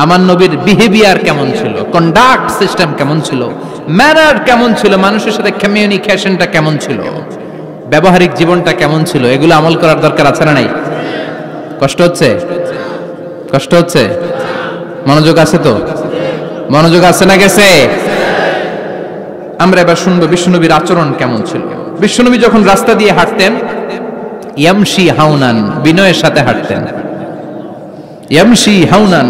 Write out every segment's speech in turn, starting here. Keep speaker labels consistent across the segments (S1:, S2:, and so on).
S1: আমার নবীর বিহেভিয়ার কেমন ছিল, কন্ডাক্ট সিস্টেম কেমন ছিল, ম্যানার কেমন ছিল, মানুষের সাথে কমিউনিকেশনটা কেমন ছিল, ব্যবহারিক জীবনটা কেমন ছিল, এগুলো আমল করার দরকার আছে না নাই? কষ্ট হচ্ছে? কষ্ট হচ্ছে? মনোযোগ আছে তো? মনোযোগ আছে না গেছে? আমরা এবার শুনবো বিশ্বনবীর আচরণ কেমন ছিল। বিশ্বনবী যখন রাস্তা দিয়ে হাঁটতেন, ইয়ামশি হাউনান, বিনয়ের সাথে হাঁটতেন। ইয়ামশি হাউনান,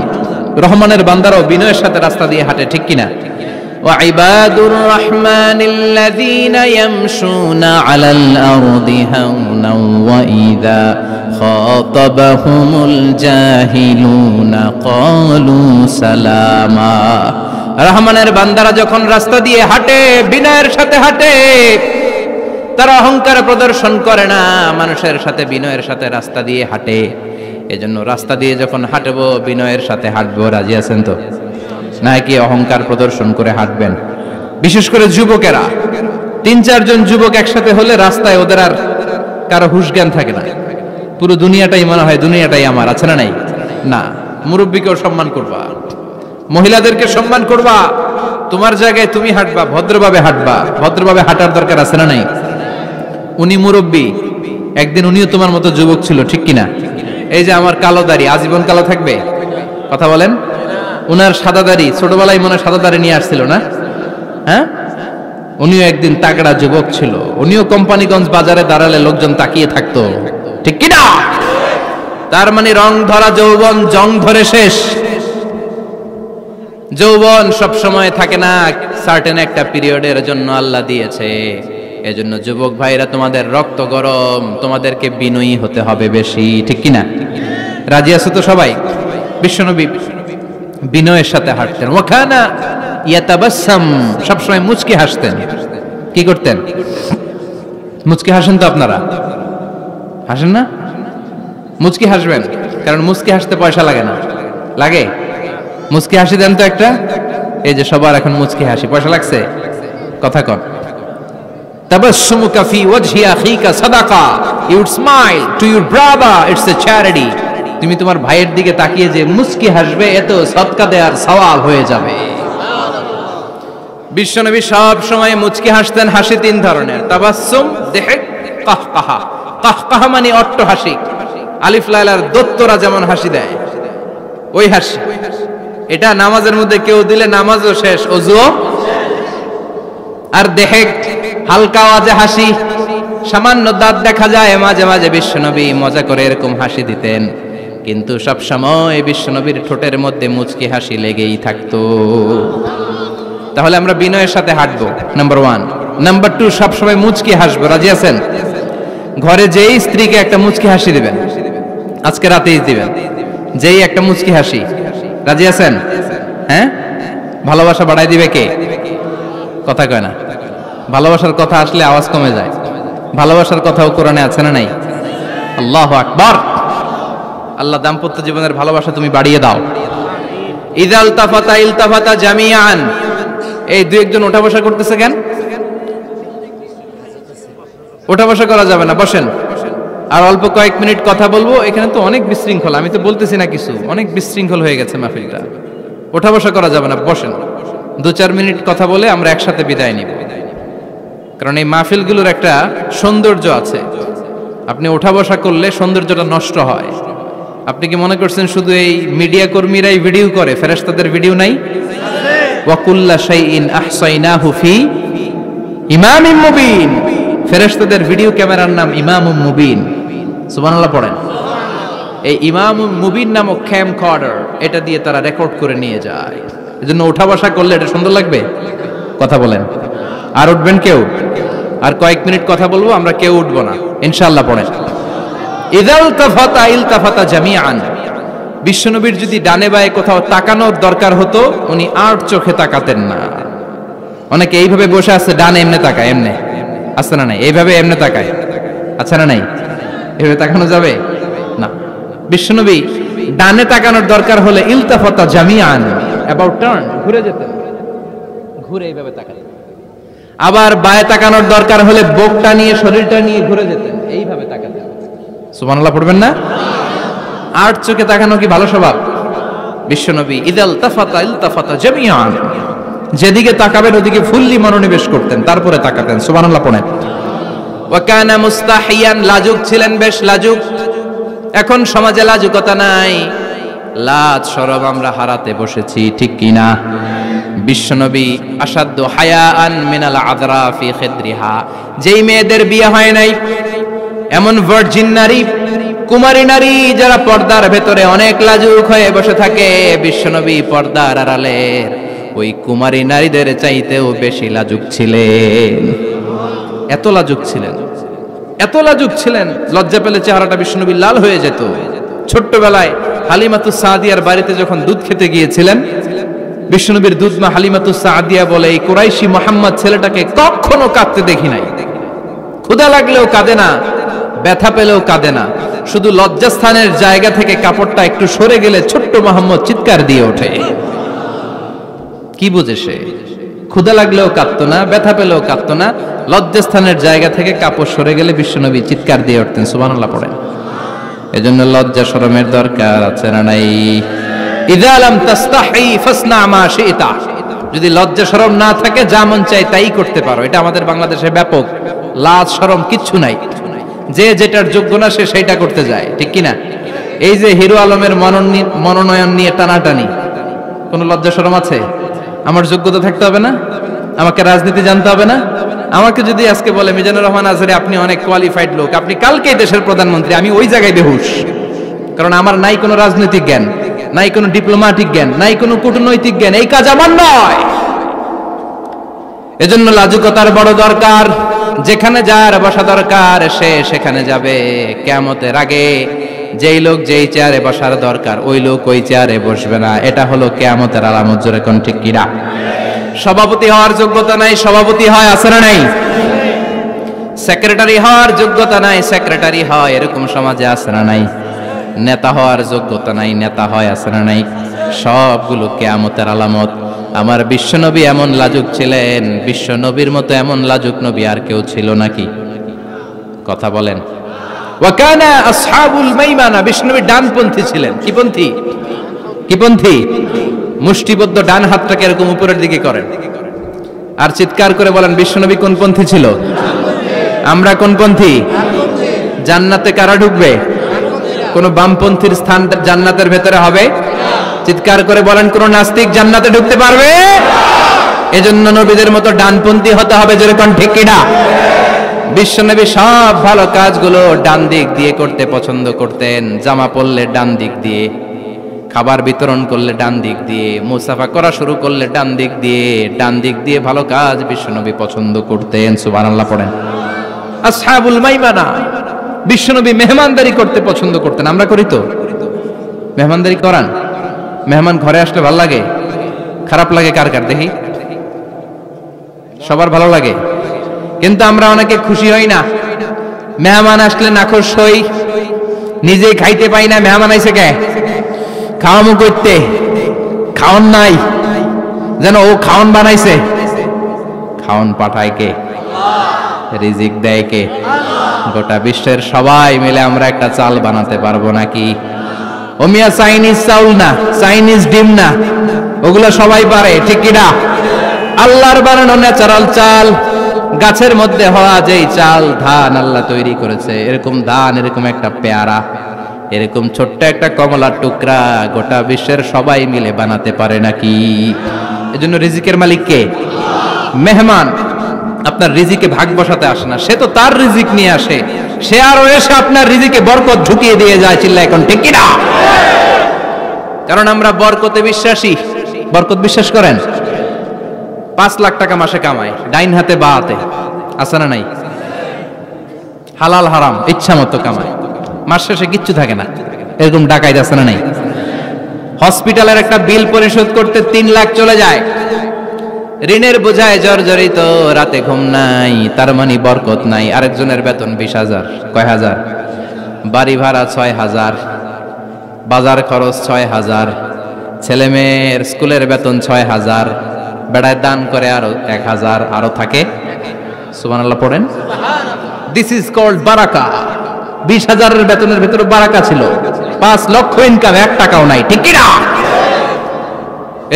S1: রহমানের বান্দারাও বিনয়ের সাথে রাস্তা দিয়ে হাঁটে, ঠিক কিনা? ওয়া ইবাদুর রাহমানিল্লাযীনা ইয়ামশুনা আলাল আরদি হাওনান ওয়া ইযা খাতাবাহুমুল জাহিলুনা ক্বালু সালামা। রহমানের বান্দারা যখন রাস্তা দিয়ে হাঁটে, বিনয়ের সাথে হাঁটে, তারা অহংকার প্রদর্শন করে না, মানুষের সাথে বিনয়ের সাথে রাস্তা দিয়ে হাঁটে। এজন্য রাস্তা দিয়ে যখন হাঁটবো বিনয়ের সাথে হাঁটবো। রাজি আছেন তো? নাকি অহংকার প্রদর্শন করে হাঁটবেন? বিশেষ করে যুবকেরা, ৩-৪ জন যুবক একসাথে হলে রাস্তায় ওদের আর কারো হুঁশ জ্ঞান থাকে না, পুরো দুনিয়াটাই মনে হয় দুনিয়াটাই আমার, আছে না নাই? না, মুরব্বীকেও সম্মান করবা, মহিলাদেরকে সম্মান করবা, তোমার জায়গায় তুমি হাঁটবা, ভদ্রভাবে হাঁটবা। ভদ্রভাবে হাঁটার দরকার আছে না নাই? উনি মুরব্বী, একদিন উনিও তোমার মতো যুবক ছিল, ঠিক কিনা? এই যে আমার কালো দাড়ি আজীবন কালো থাকবে? কথা বলেন। উনার সাদা দাড়ি ছোটবেলায় মনে সাদা দাড়ি নিয়ে আসছিল না? হ্যাঁ, উনিও একদিন তাগড়া যুবক ছিল, উনিও কোম্পানিগঞ্জ বাজারে দাঁড়ালে লোকজন তাকিয়ে থাকতো, ঠিক কিনা? তার মানে রং ধরা যৌবন জং ধরে শেষ। যৌবন সব সময় থাকে না, সার্টেন একটা পিরিয়ডের জন্য আল্লাহ দিয়েছে। এজন্য যুবক ভাইরা, তোমাদের রক্ত গরম, তোমাদেরকে বিনয়ী হতে হবে বেশি, ঠিক কিনা? রাজি আছো তো সবাই? বিশ্বনবী বিনয়ের সাথে হাঁটতেন। ওয়াকানা ইয়াতাবাসসাম, সবসময় মুচকি হাসতেন। কি করতেন? মুচকি হাসেন তো আপনারা? হাসেন না? মুচকি হাসবেন, কারণ মুচকি হাসতে পয়সা লাগে না। লাগে? মুচকি হাসি দেন তো একটা। এই যে সবার এখন মুচকি হাসি, পয়সা লাগছে? কথা কন। তাবাসসুমুকা ফি ওয়াজহি আখিকা সাদাকা, you would smile to your brother, it's a charity. তুমি তোমার ভাইয়ের দিকে তাকিয়ে যে মুচকি হাসবে, এত সদকা দেওয়ার সওয়াব হয়ে যাবে। বিশ্বনবী সব সময় মুচকি হাসতেন। হাসি 3 ধরনের, তাবাসসুম, দিহক, কাহকাহা। কাহকাহা মানে অট্ট হাসি, আলিফ লাইলার দত্তরা যেমন হাসি দেয় ওই হাসি। এটা নামাজের মধ্যে কেউ দিলে নামাজও শেষ, ওযুও। আর দিহক, হালকা আওয়াজে হাসি, সামান্য দাঁত দেখা যায় মাঝে মাঝে। বিশ্বনবী মজা করে এরকম হাসি দিতেন, কিন্তু সব সময় বিশ্বনবীর ঠোঁটের মধ্যে মুচকি হাসি লেগেই থাকতো। তাহলে আমরা বিনয়ের সাথে হাঁটবো, নাম্বার 1। নাম্বার 2, সব সময় মুচকি হাসবো। রাজি আছেন? ঘরে যেই স্ত্রীকে একটা মুচকি হাসি দিবেন, আজকে রাতেই দিবেন, যেই একটা মুচকি হাসি। রাজি আছেন? হ্যাঁ, ভালোবাসা বাড়াই দিবে কে? কথা কয় না। ভালোবাসার কথা আসলে আওয়াজ কমে যায়। ভালোবাসার কথাও কোরআনে আছে না নাই? আল্লাহু আকবার। আল্লাহ দাম্পত্য জীবনের ভালোবাসা তুমি বাড়িয়ে দাও। ইযা ইলতাফাতা ইলতাফাতা জামিআন। এই 2-1 জন ওঠা বসা করতেছে কেন? ওঠা বসা করা যাবে না, বসেন। আর অল্প কয়েক মিনিট কথা বলবো। এখানে তো অনেক বিশৃঙ্খলা, আমি তো বলতেছি না কিছু, অনেক বিশৃঙ্খল হয়ে গেছে মাহফিলটা। ওঠা বসা করা যাবে না, বসেন। 2-4 মিনিট কথা বলে আমরা একসাথে বিদায় নিব। কারণ এই মাহফিলগুলোর একটা সৌন্দর্য আছে, আপনি ওঠা বসা করলে সৌন্দর্যটা নষ্ট হয়। আপনি কি মনে করছেন শুধু এই মিডিয়া কর্মীরাই ভিডিও করে, ফেরেশতাদের ভিডিও নাই? ওয়া কুল্লা শাইইন আহসাইনাহু ফি ইমামিম মুবিন। ফেরেশতাদের ভিডিও ক্যামেরার নাম ইমামুম মুবিন। সুবহানাল্লাহ পড়েন। এই ইমামুম মুবিন নামক ক্যামকর্ডার, এটা দিয়ে তারা রেকর্ড করে নিয়ে যায়। এজন্য ওঠা বসা করলে এটা সুন্দর লাগবে। কথা বলেন। আর উঠবেন কেউ? আর কয়েক মিনিট কথা বলবো, আমরা কেউ উঠবো না ইনশাআল্লাহ। পড়েন। ইযা ইলতাফাতা ইলতাফাতা জামিআন। বিশ্বনবীর যদি ডানে বায়ে কোথাও তাকানোর দরকার হতো, উনি আর চোখে তাকাতেন না। অনেকে এইভাবে বসে আছে, ডানে এমনে তাকায়, এমনে আছে না নাই? এইভাবে এমনে তাকায়, আছে না নাই? এভাবে তাকানো যাবে না। বিশ্বনবী ডানে তাকানোর দরকার হলে ইলতাফাতা জামিআন, অ্যাবাউট টার্ন, ঘুরে যেতেন, ঘুরে এইভাবে তাকাতেন। আবার বায়ে তাকানোর দরকার হলে বুকটা নিয়ে, শরীরটা নিয়ে ঘুরে যেতেন, এইভাবে তাকাতেন। সুবহানাল্লাহ পড়বেন না? আর চোখে তাকানো কি ভালো স্বভাব? বিশ্বনবী ইদাল তাফাতা ইলতাফাতা জামিআন, যেদিকে তাকাবেন ওদিকে ফুললি মনোনিবেশ করতেন, তারপরে তাকাতেন। সুবহানাল্লাহ পড়েন। ওয়া কানা মুস্তাহিয়ান, লাজুক ছিলেন, বেশ লাজুক। এখন সমাজে লাজুকতা নাই, লাজ শরম আমরা হারাতে বসেছি, ঠিক কিনা? বিশ্বনবী আসাদ্দু হায়াআন মিনাল আযরা ফি খিদরিহা, যেই মেয়েদের বিয়ে হয় নাই, এমন ভার্জিন নারী, কুমারী নারী যারা পর্দার ভেতরে অনেক লাজুক হয়ে বসে থাকে, বিশ্বনবী পর্দার আড়ালের ওই কুমারী নারীদের চাইতেও বেশি লাজুক ছিলেন। এত লাজুক ছিলেন, এত লাজুক ছিলেন, লজ্জা পেলে চেহারাটা বিশ্বনবী লাল হয়ে যেত। ছোট্টবেলায় হালিমাতুস সাদিয়ার বাড়িতে যখন দুধ খেতে গিয়েছিলেন, বিশ্বনবীর দুধমা হালিমাতুস সাদিয়া বলে, এই কুরাইশি মুহাম্মদ ছেলেটাকে কখনো কাঁদতে দেখি নাই। ক্ষুধা লাগলেও কাঁদে না, ব্যথা পেলেও কাঁদে না, শুধু লজ্জাস্থানের জায়গা থেকে কাপড়টা একটু সরে গেলে ছোট্ট মুহাম্মদ চিৎকার দিয়ে ওঠে। কি বুঝে সে? ক্ষুধা লাগলেও কাঁদতো না, ব্যথা পেলেও কাঁদতো না, লজ্জাস্থানের জায়গা থেকে কাপড় সরে গেলে বিশ্বনবী চিৎকার দিয়ে উঠতেন। সুবহানাল্লাহ পড়েন। এজন্য লজ্জা শরমের দরকার আছে না নাই? ইযা লাম তাস্তাহি ফাসনা মা শিতা, যদি লজ্জা শরম না থাকে যা মন চায় তাই করতে পারো। এটা আমাদের বাংলাদেশে ব্যাপক, লাজ শরম কিচ্ছু নাই, যে যেটার যোগ্য না সে সেইটা করতে যায়, ঠিক কিনা? এই যে হিরো আলমের মনোনয়ন নিয়ে টানাটানি, কোনো লজ্জা শরম আছে? আমার যোগ্যতা থাকতে হবে না? আমাকে রাজনীতি জানতে হবে না? আমাকে যদি আজকে বলে মিজানুর রহমান আজহারি আপনি অনেক কোয়ালিফাইড লোক, আপনি কালকেই দেশের প্রধানমন্ত্রী, আমি ওই জায়গায় বেহুশ, কারণ আমার নাই কোনো রাজনৈতিক জ্ঞান, নাই কোনো ডিপ্লোম্যাটিক জ্ঞান, নাই কোনো কূটনৈতিক জ্ঞান, এই কাজ আমার নয়। এজন্য লাজুকতার বড় দরকার। যেখানে যার বসা দরকার সে সেখানে যাবে। কিয়ামতের আগে যেই লোক যেই চেয়ারে বসার দরকার ওই লোক ওই চেয়ারে বসবে না। এটা হলো কিয়ামতের আলামত। জোরে কোন ঠিক কিনা? সভাপতি হওয়ার যোগ্যতা নাই, সভাপতি হয়, আছে না নাই? সেক্রেটারি হওয়ার যোগ্যতা নাই, সেক্রেটারি হয়, এরকম সমাজে আছে না নাই? নেতা হওয়ার যোগ্যতা নাই, নেতা হয়, আছে না নাই? সবগুলো কিয়ামতের আলামত। আমার বিশ্বনবী এমন লাজুক ছিলেন, বিশ্বনবীর মতো এমন লাজুক নবী আর কেউ ছিল নাকি? কথা বলেন। ওয়া কানা আসহাবুল মাইমানা, বিশ্বনবী ডানপন্থী ছিলেন। কি পন্থী? কি পন্থী? মুষ্টিবদ্ধ ডান হাতটাকে এরকম উপরের দিকে করেন আর চিৎকার করে বলেন, বিশ্বনবী কোন পন্থী ছিল? আমরা কোন পন্থী? জান্নাতে কারা ঢুকবে? কোন বামপন্থীর স্থান জান্নাতের ভেতরে হবে? চিৎকার করে বলেন, কোন নাস্তিক জান্নাতে ঢুকতে পারবে? এজন্য নবীদের মতো ডানপন্থী হতে হবে। যেরকম ঠিক কিনা? বিশ্বনবী সব ভালো কাজগুলো ডান দিক দিয়ে করতে পছন্দ করতেন। জামা পরলে ডান দিক দিয়ে, খাবার বিতরণ করলে ডান দিক দিয়ে, মুসাফা করা শুরু করলে ডান দিক দিয়ে, ডান দিক দিয়ে ভালো কাজ বিশ্বনবী পছন্দ করতেন। সুবহানাল্লাহ পড়েন। আসহাবুল মাইমানা, বিশ্বনবী মেহমানদারি করতে পছন্দ করতেন। আমরা করি তো? মেহমানদারি করান? মেহমান ঘরে আসলে ভালো লাগে? খারাপ লাগে কার কার দেখি? সবার ভালো লাগে, কিন্তু আমরা অনেকে খুশি হই না। মেহমান আসলে নাখোশ হই, নিজে খাইতে পাই না। মেহমান আইছে কে? খাওয়ামু করতে, খাওন নাই, যেন ও খাওন বানাইছে। খাওন পাঠায় কে? রিজিক দেয় কে? গোটা বিশ্বের সবাই মিলে আমরা একটা চাল বানাতে পারবো নাকি? ও মিয়া চাইনিজ চাউল না, চাইনিজ ডিম না, ওগুলো সবাই পারে, ঠিক কিনা? আল্লাহর বানানো ন্যাচারাল চাল, গাছের মধ্যে হওয়া যেই চাল, ধান আল্লাহ তৈরি করেছে, এরকম ধান, এরকম একটা পেয়ারা, এরকম ছোট্ট একটা কমলার টুকরা গোটা বিশ্বের সবাই মিলে বানাতে পারে নাকি? এজন্য রিজিকের মালিক কে? মেহমান আপনার রিজিকে ভাগ বসাতে আসে না, সে তো তার রিজিক নিয়ে আসে, সে আরো এসে আপনার রিজিকে বরকত ঢুকিয়ে দিয়ে যায়। চিল্লা এখন ঠিক কিনা? কারণ আমরা বরকতে বিশ্বাসী। বরকত বিশ্বাস করেন? 5 লাখ টাকা মাসে কামায়, ডাইন হাতে বা হাতে, আছে না নাই? হালাল হারাম ইচ্ছা মতো কামায়, মাস শেষে কিচ্ছু থাকে না, এরকম ডাকাইত আছে না নাই? হসপিটালের একটা বিল পরিশোধ করতে 3 লাখ চলে যায়, ঋণের বোঝায় জর্জরিত, রাতে ঘুম নাই, তার মানে বরকত নাই। আরেকজনের বেতন 20,000, কয় হাজার? বাড়ি ভাড়া 6,000, বাজার খরচ 6,000, ছেলে মেয়ের স্কুলের বেতন 6,000, বেড়ায় দান করে আরো 1,000, আরো থাকে। সুবহানাল্লাহ পড়েন। দিস ইজ কল্ড বারাকা। 20,000 বেতনের ভেতরে বারাকা ছিল। 5 লক্ষ ইনকাম, 1 টাকাও নাই, ঠিক কিনা?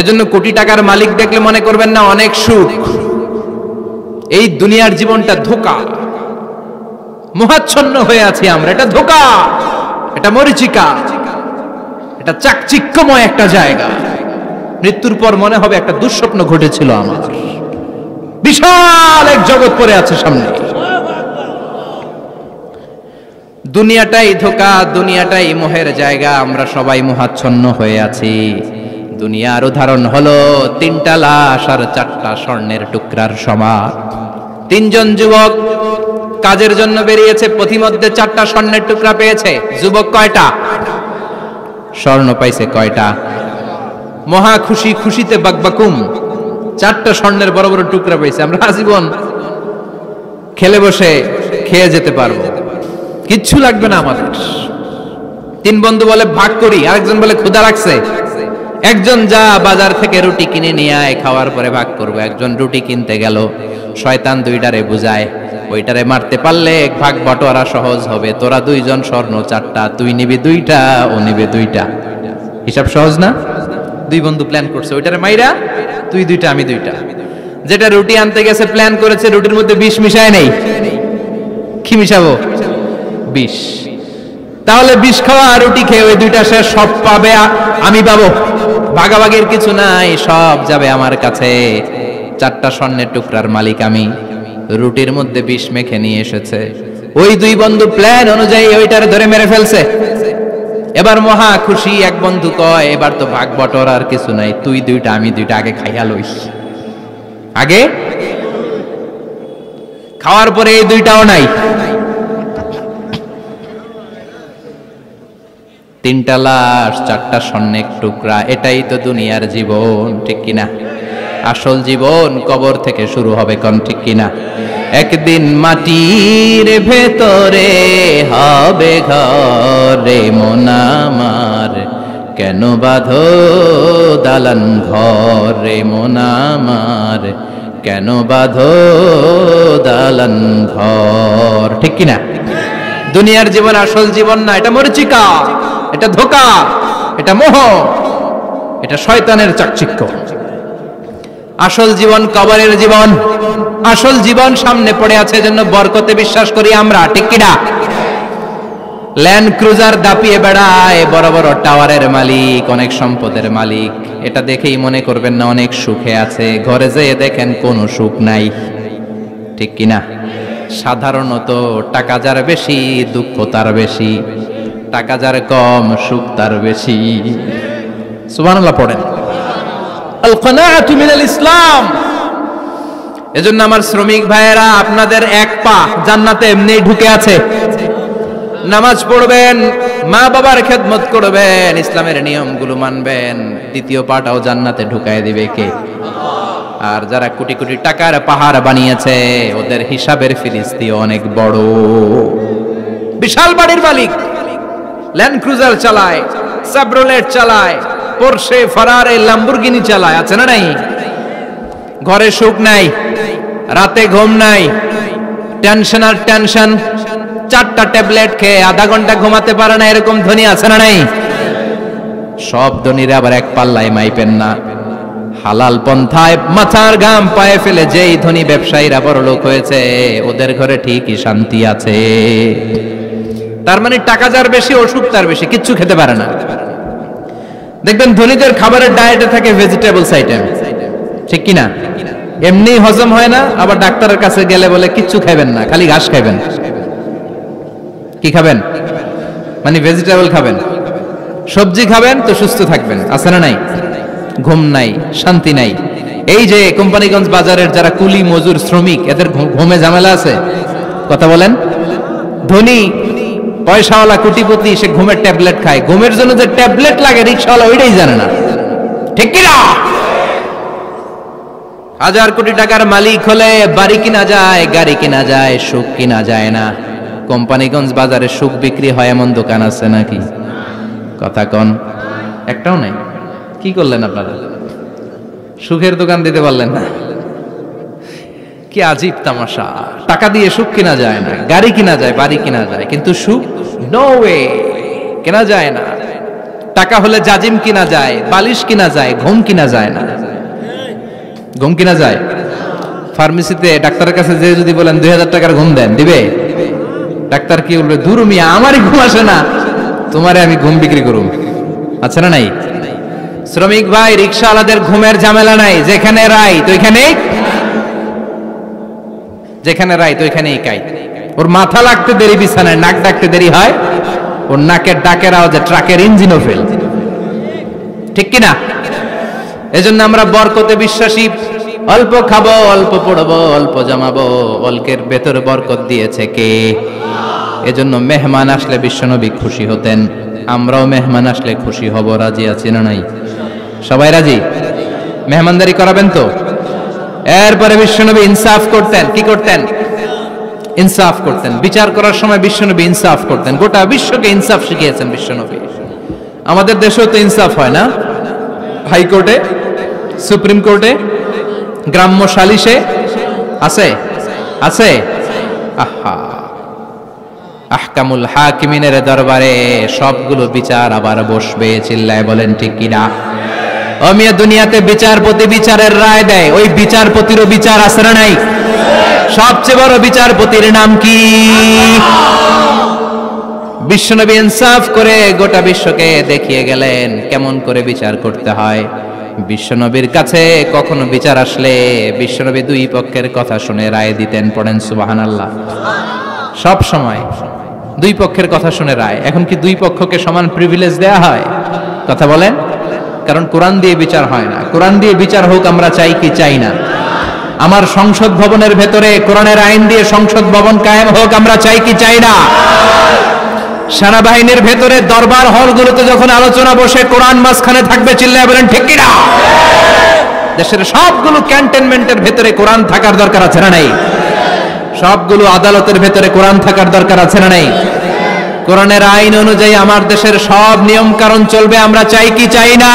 S1: এজন্য কোটি টাকার মালিক দেখলে মনে করবেন না অনেক সুখ। এই দুনিয়ার জীবনটা ধোঁকা, মোহাচ্ছন্ন হয়ে আছি আমরা। এটা ধোঁকা, এটা মরিচিকা, এটা চাকচিক্যময় একটা জায়গা। মৃত্যুর পর মনে হবে একটা দুঃস্বপ্ন ঘটেছিল আমার, বিশাল এক জগৎ পড়ে আছে সামনে। দুনিয়াটাই ধোঁকা, দুনিয়াটাই মোহের জায়গা, আমরা সবাই মোহাচ্ছন্ন হয়ে আছি। দুনিয়ার উদাহরণ হলো 3টা লাশ আর 4টা স্বর্ণের টুকরার সমান। 3জন যুবক কাজের জন্য বেরিয়েছে, পথিমধ্যে 4টা স্বর্ণের টুকরা পেয়েছে। যুবক কয়টা? স্বর্ণ পাইছে কয়টা? মহা খুশি, খুশিতে বাকবাকুম, 4টা স্বর্ণের বড় বড় টুকরা পেয়েছে। আমরা আজীবন খেলে বসে খেয়ে যেতে পারবো, কিচ্ছু লাগবে না আমাদের। 3 বন্ধু বলে ভাগ করি, আরেকজন বলে ক্ষুধা লাগছে। একজন যা বাজার থেকে রুটি কিনে নিয়ে আয়, খাওয়ার পরে ভাগ করবো। একজন রুটি কিনতে গেল, শয়তান 2টারে বুঝায় ওইটারে মারতে পারলে ভাগ বটোয়ারা সহজ হবে। তোরা 2 জন স্বর্ণ 4টা, তুই নিবি 2টা, ও নিবে 2টা। হিসাব সহজ না? 2 বন্ধু প্ল্যান করছে, ওইটারে মাইরা তুই 2টা আমি 2টা। যেটা রুটি আনতে গেছে প্ল্যান করেছে রুটির মধ্যে বিষ মিশায় নেই। কি মিশাবো? বিষ। তাহলে বিষ খাওয়া আর রুটি খেয়ে ওই 2টা সে সব পাবে, আমি পাবো। ভাগাভাগির কিছু নাই, সব যাবে আমার কাছে। 4টা স্বর্ণের টুকরার মালিক আমি। রুটির মধ্যে বিষ মেখে নিয়ে এসেছে। ওই 2 বন্ধু প্ল্যান অনুযায়ী ওইটার ধরে মেরে ফেলছে। এবার মহা খুশি। এক বন্ধু কয় এবার তো ভাগ বটর আর কিছু নাই, তুই 2টা আমি 2টা, আগে খাইয়া লইস। আগে খাওয়ার পরে এই 2টাও নাই। 3টা লাশ, 4টা স্বর্ণের টুকরা, এটাই তো দুনিয়ার জীবন, ঠিক কিনা? আসল জীবন কবর থেকে শুরু হবে, কোন ঠিক কিনা? একদিন মাটির ভেতরে হবে ঘরে মন আমার, কেন বাঁধো দালান ঘরে মন আমার, কেন বাঁধো দালান ঘর, ঠিক কিনা? দুনিয়ার জীবন আসল জীবন না, এটা মরিচিকা, এটা ধোঁকা, এটা মোহ, এটা শয়তানের চাকচিক্য। আসল জীবন কবরের জীবন। আসল জীবন সামনে পড়ে আছে, জন্য বরকতে বিশ্বাস করি আমরা, ঠিক কিনা? ল্যান্ড ক্রুজার দাপিয়ে বেড়ায়, বড় বড় টাওয়ারের মালিক, অনেক সম্পদের মালিক। এটা দেখেই মনে করবেন না অনেক সুখে আছে, ঘরে যেয়ে দেখেন কোনো সুখ নাই, ঠিক কিনা? সাধারণত টাকা যার বেশি দুঃখ তার বেশি, টাকা যার কম সুখ তার বেশি। সুবহানাল্লাহ পড়েন। আল কানাআতু মিনাল ইসলাম। এজন্য আমার শ্রমিক ভাইয়েরা, আপনাদের এক পা জান্নাতে এমনি ঢুকে আছে। নামাজ পড়বেন, মা বাবার খেদমত করবেন, ইসলামের নিয়মগুলো মানবেন, দ্বিতীয় পাটাও জান্নাতে ঢুকায় দিবে কে? আর যারা কোটি কোটি টাকার পাহাড় বানিয়েছে, ওদের হিসাবের ফিরিস্তি অনেক বড়। বিশাল বাড়ির মালিক, ল্যান্ড ক্রুজার চালায়, সাবরোলেট চালায়, পোরশে, ফারারে, ল্যাম্বরগিনি চালায়, আছে না নাই? ঘরে সুখ নাই, রাতে ঘুম নাই, টেনশন আর টেনশন। 4টা ট্যাবলেট খেয়ে আধা ঘন্টা ঘুমাতে পারে না, এরকম ধনী আছে না নাই? সব ধনীরা আবার এক পাল্লায় মাইপেন না। হালাল পন্থায় মাথার ঘাম পায়ে ফেলে যেই ধনী ব্যবসায়ীরা বড় লোক হয়েছে, ওদের ঘরে ঠিকই শান্তি আছে। তার মানে টাকা যার বেশি, অসুখ তার বেশি, কিচ্ছু খেতে পারে না। দেখবেন ধনীদের খাবারের ডায়েটে থাকে ভেজিটেবলস আইটেম, ঠিক কিনা? এমনি হজম হয় না, আবার ডাক্তারের কাছে গেলে বলে কিচ্ছু খাবেন না, খালি ঘাস খাবেন। কি খাবেন? মানে ভেজিটেবল খাবেন, সবজি খাবেন তো সুস্থ থাকবেন, আছে না নাই? ঘুম নাই, শান্তি নাই। এই যে কোম্পানিগঞ্জ বাজারের যারা কুলি মজুর শ্রমিক, এদের ঘুমে ঝামেলা আছে? কথা বলেন। ধনী পয়সাওয়ালা কোটিপতি, সে ঘুমের ট্যাবলেট খায়। ঘুমের জন্য যে ট্যাবলেট লাগে রিকশাওয়ালা ওইটাই জানে না, ঠিক কিনা? 1000 কোটি টাকার মালিক হলে বাড়ি কিনা যায়, গাড়ি কিনা যায়, সুখ কিনা যায় না। কোম্পানিগঞ্জ বাজারে সুখ বিক্রি হয় এমন দোকান আছে নাকি? কথা কন, একটাও নাই। কি করলেন আপনারা? সুখের দোকান দিতে পারলেন না। কি আজীব তামাশা! টাকা দিয়ে সুখ কিনা যায় না, গাড়ি কিনা যায়, বাড়ি কিনা যায়, কিন্তু সুখ নো ওয়ে, কেনা যায় না। টাকা হলে জাজিম কিনা যায়, বালিশ কিনা যায়, ঘুম কিনা যায় না। ঘুম কিনা যায়? ফার্মেসিতে ডাক্তারের কাছে যে যদি বলেন 2000 টাকার ঘুম দেন, দিবে? ডাক্তার কি বলবে? দূর মিয়া, আমারই ঘুম আসে না, তোমারে আমি ঘুম বিক্রি করুম। আচ্ছা না নাই? শ্রমিক ভাই, রিকশাওয়ালাদের ঘুমের ঝামেলা নাই, যেখানে রাই তো ওইখানেই, যেখানে রাই তো ওইখানেই কাই। ওর মাথা লাগতে দেরি বিছানায়, নাক ডাকতে দেরি হয়, ওর নাকের ডাকের আওয়াজে ট্রাকের ইঞ্জিনও ফেল। ঠিক কিনা? এজন্য আমরা বরকতে বিশ্বাসী। অল্প খাবো, অল্প পড়বো, অল্প জমাবো, অল্পের ভেতর বরকত দিয়েছে কে? এজন্য মেহমান আসলে বিশ্বনবী খুশি হতেন, আমরাও মেহমান আসলে খুশি হব। রাজি আছি না নাই? সবাই রাজি? মেহমানদারি করাবেন তো? এরপরে বিশ্বনবী ইনসাফ করতেন। কি করতেন? ইনসাফ করতেন। বিচার করার সময় বিশ্বনবী ইনসাফ করতেন। গোটা বিশ্বকে ইনসাফ শিখিয়েছেন বিশ্বনবী। আমাদের দেশেও তো ইনসাফ হয় না? হাইকোর্টে, সুপ্রিম কোর্টে, গ্রাম্য সালিশে আছে, আছে। আহা, আহকামুল হাকিমিনের দরবারে সবগুলো বিচার আবার বসবে। চিল্লায় বলেন ঠিক কিনা? ও মিয়া, দুনিয়াতে বিচারপতি বিচারের রায় দেয়, ওই বিচারপতিরও বিচার আছে না নাই? সবচেয়ে বড় বিচারপতির নাম কি? বিশ্বনবী ইনসাফ করে গোটা বিশ্বকে দেখিয়ে গেলেন কেমন করে বিচার করতে হয়। বিশ্বনবীর কাছে কখনো বিচার আসলে বিশ্বনবী দুই পক্ষের কথা শুনে রায় দিতেন। পড়েন সুবহানাল্লাহ। সব সময় দুই পক্ষের কথা শুনে রায়। এখন কি দুই পক্ষকে সমান প্রিভিলেজ দেয়া হয়? কথা বলেন। কারণ কোরআন দিয়ে বিচার হয় না। কোরআন দিয়ে বিচার হোক আমরা চাই কি চাই না? আমার সংসদ ভবনের ভেতরে কোরআনের আইন দিয়ে সংসদ ভবন কায়েম হোক আমরা চাই কি চাই না? সেনাবাহিনীর ভেতরে দরবার হলগুলোতে যখন আলোচনা বসে কোরআন মাঝখানে থাকবে। চিল্লায় বলেন ঠিক কিনা? দেশের সবগুলো ক্যান্টনমেন্টের ভেতরে কোরআন থাকার দরকার আছে না নাই? সবগুলো আদালতের ভেতরে কোরআন থাকার দরকার আছে না নাই? কোরআনের আইন অনুযায়ী আমার দেশের সব নিয়ম কারণ চলবে আমরা চাই কি চাই না?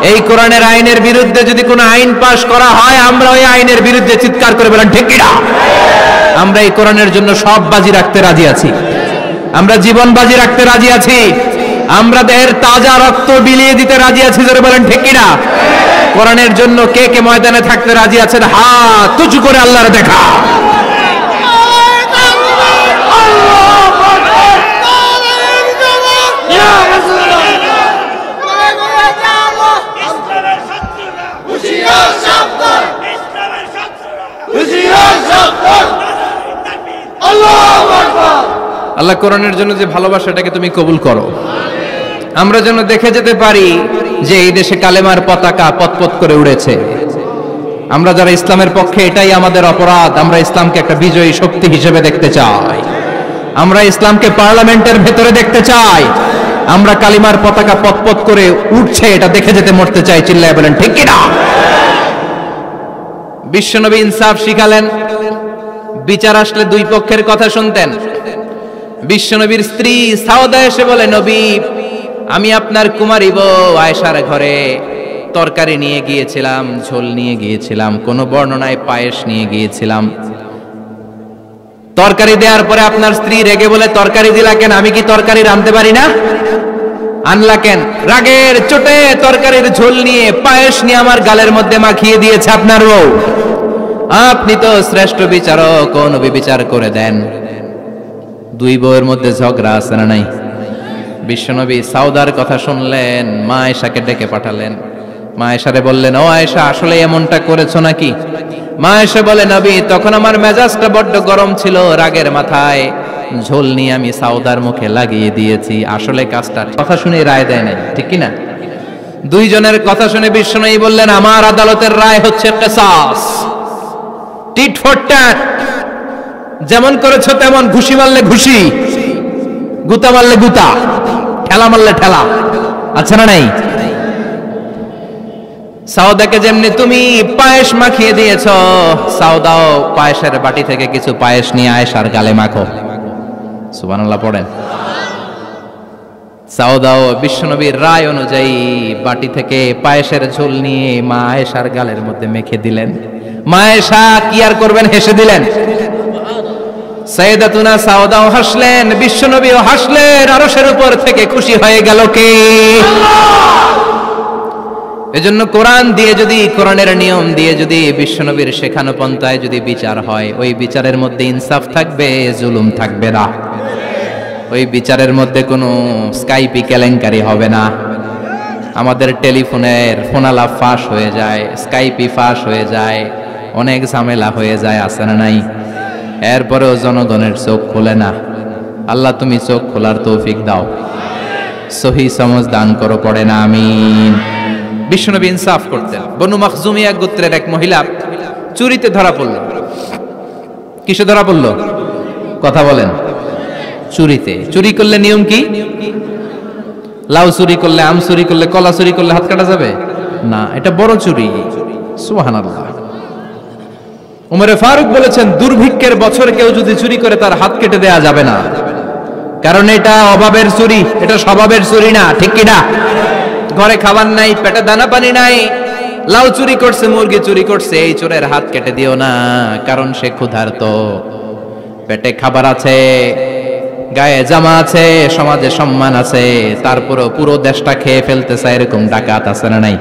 S1: এই কোরআনের আইনের বিরুদ্ধে যদি কোনো আইন পাশ করা হয় আমরা ওই আইনের বিরুদ্ধে চিৎকার করে বলেন ঠিক কিনা? আমরা এই কোরআনের জন্য সব বাজি রাখতে রাজি আছি। আমরা জীবন বাজি রাখতে রাজি আছি। আমরা দেহের তাজা রক্ত বিলিয়ে দিতে রাজি আছি। জোরে বলেন ঠিক কিনা? কোরআনের জন্য কে কে ময়দানে থাকতে রাজি আছেন? হাত উঁচু করে আল্লাহর দেখা। আল্লাহ কোরআনের জন্য যে ভালোবাসাটাকে তুমি কবুল করো। আমরা যেন দেখে যেতে পারি যে এই দেশে কালেমার পতাকা পতপত করে উড়েছে। আমরা যারা ইসলামের পক্ষে, এটাই আমাদের অপরাধ। আমরা ইসলামকে একটা বিজয়ী শক্তি হিসেবে দেখতে চাই। আমরা ইসলামকে পার্লামেন্টের ভেতরে দেখতে চাই। আমরা কালিমার পতাকা পতপত করে উঠছে এটা দেখে যেতে মরতে চাই। চিল্লায় বলেন ঠিক কিনা? বিশ্বনবী ইনসাফ শিখালেন। বিচার আসলে দুই পক্ষের কথা শুনতেন। বিশ্বনবীর স্ত্রী সাউদা এসে বলে, নবী, আমি আপনার কুমারী বউ আয়েশার ঘরে তরকারি নিয়ে গিয়েছিলাম, ঝোল নিয়ে গিয়েছিলাম, কোন বর্ণনায় পায়েস নিয়ে গিয়েছিলাম। তরকারি দেওয়ার পরে আপনার স্ত্রী রেগে বলে, তরকারি দিলা কেন? আমি কি তরকারি রাঁধতে পারি না? আনলা কেন? রাগের চোটে তরকারির ঝোল নিয়ে পায়েস নিয়ে আমার গালের মধ্যে মাখিয়ে দিয়েছে আপনার বউ। আপনি তো শ্রেষ্ঠ বিচারক, নবী বিচার করে দেন। দুই বউয়ের মধ্যে ঝগড়া আছে না নাই? বিশ্বনবী সাউদার কথা শুনলেন, মা আয়েশাকে ডেকে পাঠালেন। মা আয়েশারে বললেন, ও আয়েশা, আসলে এমনটা করেছো নাকি? মা আয়েশা বলে, নবী, তখন আমার মেজাজটা বড্ড গরম ছিল, রাগের মাথায় ঝোল নিয়ে আমি সাউদার মুখে লাগিয়ে দিয়েছি। আসলে কাজটা কথা শুনে রায় দেয় নাই, ঠিক কিনা? দুইজনের কথা শুনে বিশ্বনবী বললেন, আমার আদালতের রায় হচ্ছে কিসাস, টিট ফর ট্যাট। যেমন করেছো তেমন, ঘুষি মারলে ঘুষি, গুতা মারলে গুতা, ঠেলা মারলে ঠেলা। আচ্ছা না নাই? সাউদাকে যেমনি তুমি পায়েস মাখিয়ে দিয়েছ, সাউদাও পায়েসের বাটি থেকে কিছু পায়েস নিয়ে আয়েশার গালে মাখো। সুবহানাল্লাহ পড়েন। সাউদাও বিশ্বনবীর রায় অনুযায়ী বাটি থেকে পায়েসের ঝোল নিয়ে মা আয়েশার গালের মধ্যে মেখে দিলেন। মা আয়েশা কি আর করবেন, হেসে দিলেন। সাইয়েদাতুনা সাউদাও হাসলেন, বিশ্বনবীও হাসলেন, আরশের উপর থেকে খুশি হয়ে গেল কে? এজন্য কোরআন দিয়ে যদি, কোরআনের নিয়ম দিয়ে যদি, বিশ্বনবীর শেখানো পন্থায় যদি বিচার হয়, ওই বিচারের মধ্যে ইনসাফ থাকবে, জুলুম থাকবে না। ওই বিচারের মধ্যে কোনো স্কাইপি কেলেঙ্কারি হবে না। আমাদের টেলিফোনের ফোনালাপ ফাঁস হয়ে যায়, স্কাইপি ফাঁস হয়ে যায়, অনেক ঝামেলা হয়ে যায়, আছে না নাই? এরপরেও জনগণের চোখ খোলে না। আল্লাহ তুমি চোখ খোলার তৌফিক দাও, সহি সমঝ দান করো, পড়ে না আমিন। বিশ্বনবী ইনসাফ করতেন। বনু মখজুমিয়া গোত্রের এক মহিলা চুরিতে ধরা পড়ল। কিসে ধরা পড়ল? কথা বলেন। চুরিতে। চুরি করলে নিয়ম কি? লাউ চুরি করলে, আম চুরি করলে, কলা চুরি করলে হাত কাটা যাবে না, এটা বড় চুরি। সুবহানাল্লাহ। উমরে ফারুক বলেছেন, দুর্ভিক্ষের বছরে কেউ যদি চুরি করে তার হাত কেটে দেয়া যাবে না, কারণ এটা অভাবের চুরি, এটা স্বভাবের চুরি না। ঠিক কিনা? ঘরে খাবার নাই, পেটে দানা পানি নাই, লাউ চুরি করছে, মুরগি চুরি করছে, এই চোরের হাত কেটে দিও না, কারণ সে ক্ষুধার্ত, পেটে খাবার আছে, গায়ে জামা আছে, সমাজে সম্মান আছে, তারপরও পুরো দেশটা খেয়ে ফেলতে চায়, এরকম ডাকাত আছে না নাই?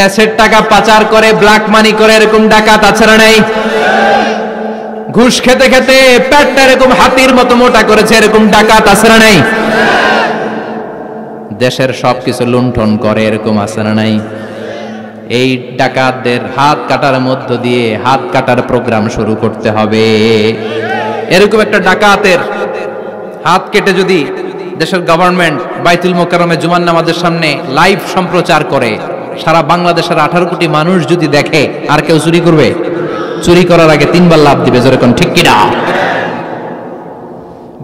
S1: দেশের টাকা পাচার করে, ব্ল্যাক মানি করে, এরকম ডাকাত আছে না নাই? ঘুষ খেতে খেতে পেটটা এরকম হাতির মতো মোটা করেছে, এরকম ডাকাত আছে না নাই? দেশের সবকিছু লুণ্ঠন করে, এরকম আছে না নাই? এই ডাকাতদের হাত কাটার মধ্য দিয়ে হাত কাটার প্রোগ্রাম শুরু করতে হবে। এরকম একটা ডাকাতের হাত কেটে যদি দেশের গভর্নমেন্ট বাইতুল মোকাররমে জুমার নামাজের সামনে লাইভ সম্প্রচার করে, সারা বাংলাদেশের 18 কোটি মানুষ যদি দেখে, আর কেউ চুরি করবে? চুরি করার আগে 3 বার লাভ দিবে, যেরকম ঠিক কিনা?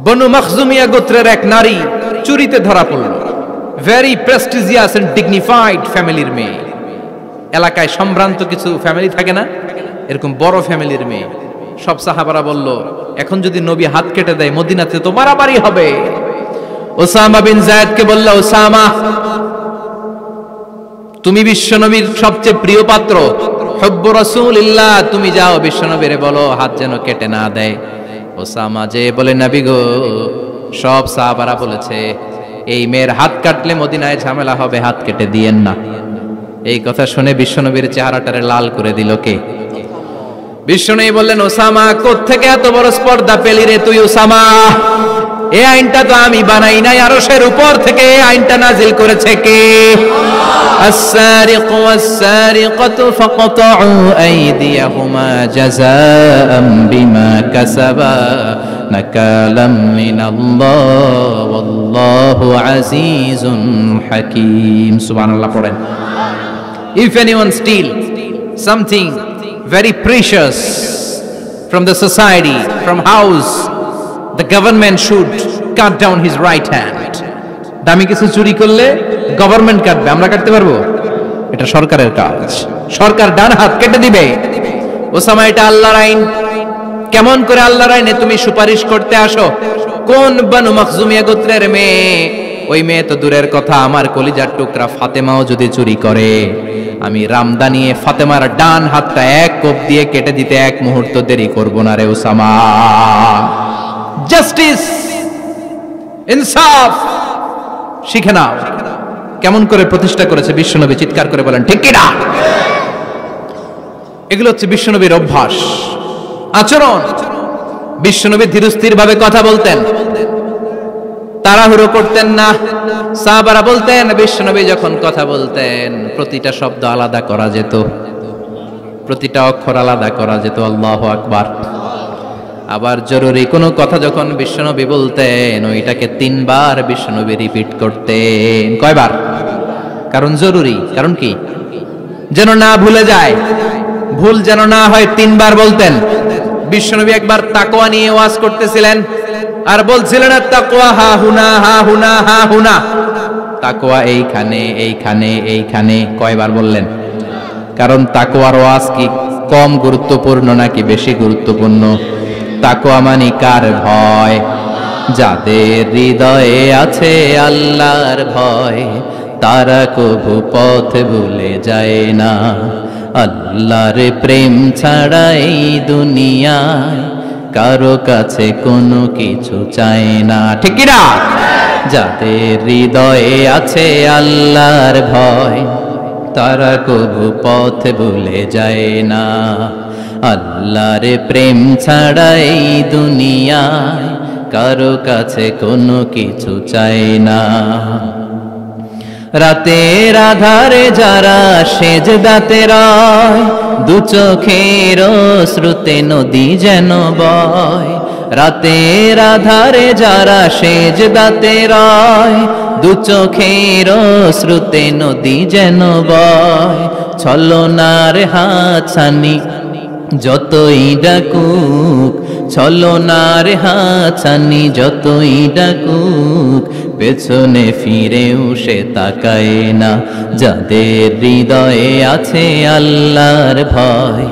S1: বনু মখজুমিয়া গোত্রের এক নারী চুরিতে ধরা পড়ল। ভেরি প্রেস্টিজিয়াস এন্ড ডিগনিফাইড ফ্যামিলির মেয়ে। এলাকায় সম্ভ্রান্ত কিছু ফ্যামিলি থাকে না, এরকম বড় ফ্যামিলির মেয়ে। সব সাহাবারা বলল, এখন যদি নবী হাত কেটে দেয় মদিনাতে তো মারামারি হবে। ওসামা বিন যায়েদকে বলল, ওসামা তুমি বিশ্বনবীর সবচেয়ে প্রিয় পাত্র, হুব্বু রাসূলিল্লাহ, তুমি যাও বিশ্বনবীরে বলো হাত যেন কেটে না দেয়। ওসামা যে বলে, নবী গো, সব সাহাবারা বলেছে এই মেয়ের হাত কাটলে মদিনায় ঝামেলা হবে, হাত কেটে দিয়েন না। এই কথা শুনে বিশ্বনবীর চেহারাটারে লাল করে দিল কে? বিশ্বনবী বললেন, ওসামা কোত্থেকে এত বড় স্পর্ধা পেলি রে তুই ওসামা? এই আইনটা তো আমি বানাই নাই, আরশের উপর থেকে এই আইনটা নাজিল করেছে কে? السارق والسارقة فاقطعوا أيديهما جزاء بما كسبا نكالا من الله والله عزيز حكيم. Subhanallah পড়েন। If anyone steal something very precious from the society, from house, the government should cut down his right hand. দামি কিছু চুরি করলে গভর্নমেন্ট কাটবে, আমরা কাটতে পারবো? এটা সরকারের কাজ, সরকার ডান হাত কেটে দিবে। ওসামা, এটা আল্লাহর আইন। কেমন করে আল্লাহর আইনে তুমি সুপারিশ করতে আসো? কোন বনু মখজুমিয়া গোত্রের মেয়ে? ওই মেয়ে তো দূরের কথা, আমার কলিজার টুকরা ফাতেমাও যদি চুরি করে, আমি রামদা নিয়ে ফাতেমার ডান হাতটা এক কোপ দিয়ে কেটে দিতে এক মুহূর্ত দেরি করব না রে ওসামা। জাস্টিস, ইনসাফ শিখে নাও। কেমন করে প্রতিষ্ঠা করেছে বিশ্বনবী, চিৎকার করে বলেন ঠিক কিনা? এগুলো হচ্ছে বিশ্বনবীর অভ্যাস, আচরণ। বিশ্বনবী ধীরস্থির ভাবে কথা বলতেন, তাড়াহুড়ো করতেন না। সাহাবারা বলতেন, বিশ্বনবী যখন কথা বলতেন প্রতিটা শব্দ আলাদা করা যেত, প্রতিটা অক্ষর আলাদা করা যেত। আল্লাহু আকবার। আবার জরুরি কোনো কথা যখন বিশ্বনবী বলতেন, ওইটাকে 3 বার বিশ্বনবী রিপিট করতেন। কয়বার? কারণ জরুরি। কারণ কি? যেন না ভুলে যায়, ভুল যেন না হয়, 3 বার বলতেন। বিশ্বনবী একবার তাকওয়া নিয়ে ওয়াজ করতেছিলেন, আর বলছিলেন, তাকওয়া হা হুনা হা হুনা হা হুনা, তাকওয়া এইখানে এইখানে এইখানে। কয়বার বললেন? কারণ তাকওয়ার ওয়াজ কি কম গুরুত্বপূর্ণ নাকি বেশি গুরুত্বপূর্ণ? তাকওয়া মানে কার ভয়? যাদের হৃদয়ে আছে আল্লাহর ভয়, তারা কভু পথ ভুলে যায় না। আল্লাহর প্রেম ছাড়া এই দুনিয়ায়
S2: কারো কাছে কোনো কিছু চায় না, ঠিক কি না? যাদের হৃদয়ে আছে আল্লাহর ভয়, তারা কবু পথ ভুলে যায় না। আল্লাহর প্রেম ছাড়া এই দুনিয়ায় কারো কাছে কোনো কিছু চায় না। রাতের আধারে যারা সেজদাতে রয়, দু চোখের শ্রুতে নদী যেন বয়। রাতের আধারে যারা সেজদাতে রয়, দু চোখের শ্রুতে নদী যেন বয়। ছলনার হাতছানি যতই ডাকুক, ছলনার হাতছানি যতই ডাকুক, পেছনে ফিরেও সে তাকায় না। যাদের হৃদয়ে আছে আল্লাহর ভয়,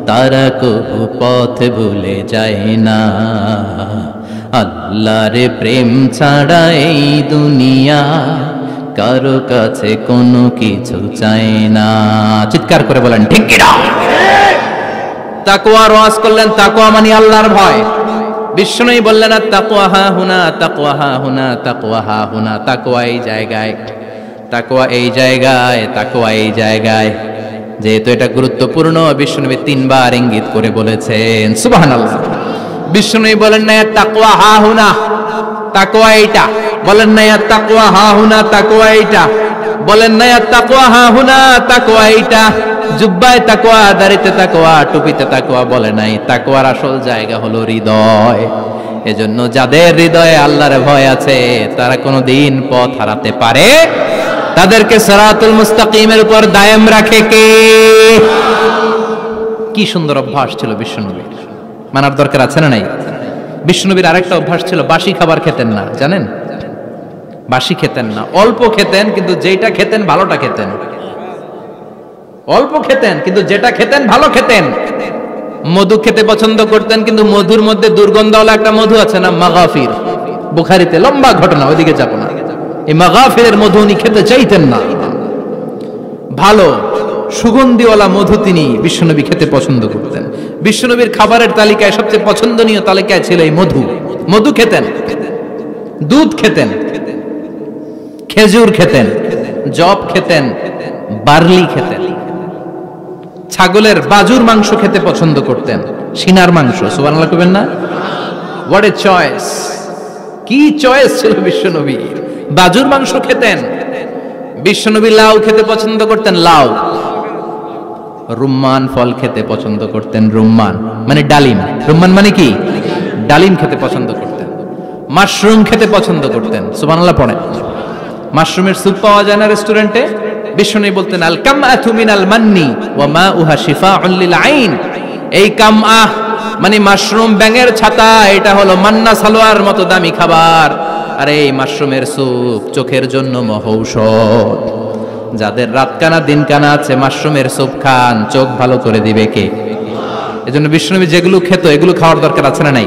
S2: তারা কবু পথ ভুলে যায় না। আল্লাহর প্রেম ছাড়া এই দুনিয়া কারো কাছে কোনো কিছু চায় না। চিৎকার করে বলেন ঠিক কি না?
S1: তাকওয়ার ওয়াজ করলেন, তাকওয়া মানে আল্লাহর ভয়। বিষ্ণুই বললেন তাকওয়া হা হুনা, তাকওয়া হা হুনা, তাকওয়া হা হুনা। তাকওয়া এই জায়গায়, তাকওয়া এই জায়গায়, তাকওয়া এই জায়গায়। যেহেতু এটা গুরুত্বপূর্ণ, বিষ্ণুনবী 3 বার ইঙ্গিত করে বলেছেন। সুবহানাল্লাহ। বিষ্ণুই বলেন না তাকওয়া হা হুনা, তাকওয়া এইটা। বলেন না তাকওয়া হা হুনা, তাকওয়া এইটা। বলেন না তাকওয়া হা হুনা, তাকওয়া এইটা। জুব্বায় তাকওয়া, দাড়িতে তাকওয়া, টুপিতে তাকওয়া বলে নাই। তাকওয়ার আসল জায়গা হলো হৃদয়। এজন্য যাদের হৃদয়ে আল্লাহর ভয় আছে, তারা কোনোদিন পথ হারাতে পারে। তাদেরকে সিরাতুল মুস্তাকিমের উপর দায়েম রাখে কে? কি সুন্দর অভ্যাস ছিল বিশ্বনবীর, মানার দরকার আছে না নাই? বিশ্বনবীর আরেকটা অভ্যাস ছিল, বাসি খাবার খেতেন না, জানেন? বাসি খেতেন না, অল্প খেতেন, কিন্তু যেটা খেতেন ভালোটা খেতেন। অল্প খেতেন কিন্তু যেটা খেতেন ভালো খেতেন। মধু খেতে পছন্দ করতেন, কিন্তু মধুর মধ্যে দুর্গন্ধওয়ালা একটা মধু আছে না, মাগাফির, বুখারীতে লম্বা ঘটনা, ওইদিকে যাব না। এই মাগাফিরের মধু উনি খেতে চাইতেন না। ভালো সুগন্ধিওয়ালা মধু তিনি বিশ্বনবী খেতে পছন্দ করতেন। বিশ্বনবীর খাবারের তালিকায় সবচেয়ে পছন্দনীয় তালিকায় ছিল এই মধু। মধু খেতেন, দুধ খেতেন, খেজুর খেতেন, জব খেতেন, বার্লি খেতেন, ছাগলের বাজুর মাংস খেতে পছন্দ করতেন, সিনার মাংস। সুবহানাল্লাহ কইবেন না? What a choice! কি চয়েস ছিল বিশ্বনবীর! বাজুর মাংস খেতেন। বিশ্বনবী লাউ খেতে পছন্দ করতেন, লাউ। রুম্মান ফল খেতে পছন্দ করতেন, রুম্মান মানে ডালিম। রুম্মান মানে কি? ডালিম খেতে পছন্দ করতেন। মাশরুম খেতে পছন্দ করতেন। সুবহানাল্লাহ পড়েন। মাশরুমের স্যুপ পাওয়া যায় না রেস্টুরেন্টে? বিশ্বনবী বলতেন আল কামআতু মিনাল মান্নি ওয়া মাউহা শিফাউন লিল আইন। এই কামআহ মানে মাশরুম, ব্যাঙের ছাতা, এটা হলো মান্না সালোয়ার মতো দামি খাবার। আর এই মাশরুমের স্যুপ চোখের জন্য মহৌষধ। যাদের রাত কানা দিন কানা আছে, মাশরুমের স্যুপ খান, চোখ ভালো করে দিবে কে? এজন্য বিশ্বনবী যেগুলো খেত এগুলো খাওয়ার দরকার আছে না নাই?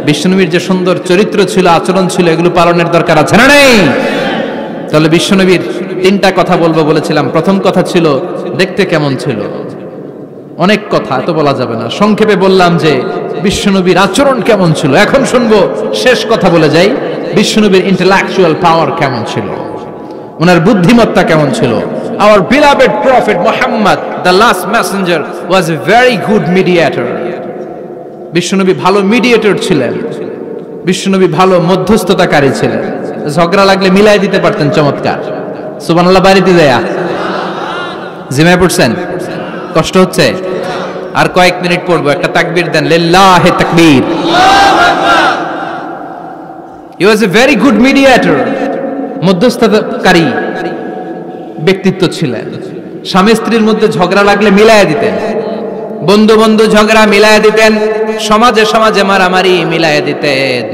S1: বিশ্বনবীর যে সুন্দর চরিত্র ছিল, আচরণ ছিল, এগুলো পালনের দরকার আছে না নাই? তাহলে বিশ্বনবীর 3টা কথা বলবো বলেছিলাম। প্রথম কথা ছিল দেখতে কেমন ছিল। অনেক কথা এত বলা যাবে না, সংক্ষেপে বললাম যে বিশ্বনবীর আচরণ কেমন ছিল। এখন শুনবো, শেষ কথা বলে যাই, বিশ্বনবীর ইন্টেলেকচুয়াল পাওয়ার কেমন ছিল, ওনার বুদ্ধিমত্তা কেমন ছিল। Our beloved prophet Muhammad, the last messenger, was a very good mediator. বিশ্বনবী ভালো মিডিয়েটর ছিলেন। বিশ্বনবী ভালো মধ্যস্থতাকারী ছিলেন। ঝগড়া লাগলে মিলাই দিতে পারতেন চমৎকার। সুবহানাল্লাহ। বাড়িতে যায়া জিমায় পড়ছেন? কষ্ট হচ্ছে? আর কয়েক মিনিট পড়বো, একটা তাকবীর দেন, লিল্লাহি তাকবীর। He was a very good mediator. মধ্যস্থতাকারী ব্যক্তিত্ব ছিলেন। স্বামী স্ত্রীর মধ্যে ঝগড়া লাগলে মিলায়া দিতেন, বন্ধু বন্ধু ঝগড়া মিলায়া দিতেন, সমাজে সমাজে মারামারি মিলায়া দিতেন।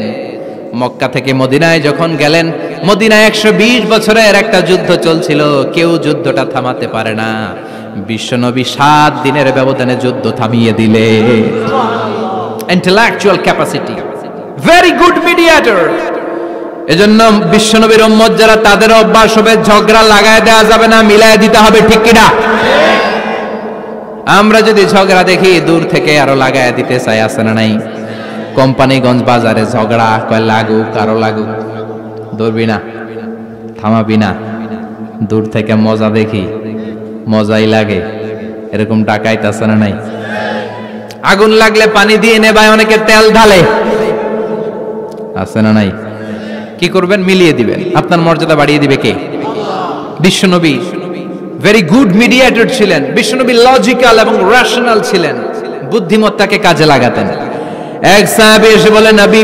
S1: মক্কা থেকে মদিনায় যখন গেলেন, মদিনায় 120 বছরের একটা যুদ্ধ চলছিল, কেউ যুদ্ধটা থামাতে পারে না। বিশ্বনবী 7 দিনের ব্যবধানে যুদ্ধ থামিয়ে দিলে। Intellectual capacity, very good mediator. এজন্য বিশ্বনবীর উম্মত যারা, তাদের অভ্যাস হবে ঝগড়া লাগায় দেওয়া যাবে না, মিলায় দিতে হবে, ঠিক কিনা? আমরা যদি ঝগড়া দেখি দূর থেকে আরো লাগায় দিতে চাই, আছে না নাই?
S2: কোম্পানিগঞ্জ বাজারে ঝগড়া, কয় লাগুক কারো লাগুক, ধরবি না, থামাবি না, দূর থেকে মজা দেখি, মজাই লাগে, এরকম ডাকাইতাছে না নাই?
S1: আগুন লাগলে পানি দিয়ে নেবায়, অনেকে তেল ঢালে,
S2: আছে না নাই?
S1: কি করবেন? মিলিয়ে দিবেন। আপনার মর্যাদা বাড়িয়ে দিবে কে? বিশ্বনবী ভেরি গুড মিডিয়েটর ছিলেন। বিশ্বনবী লজিক্যাল এবং রেশনাল ছিলেন, বুদ্ধিমত্তাকে কাজে লাগাতেন। এক সাহাবী এসে বলে, নবী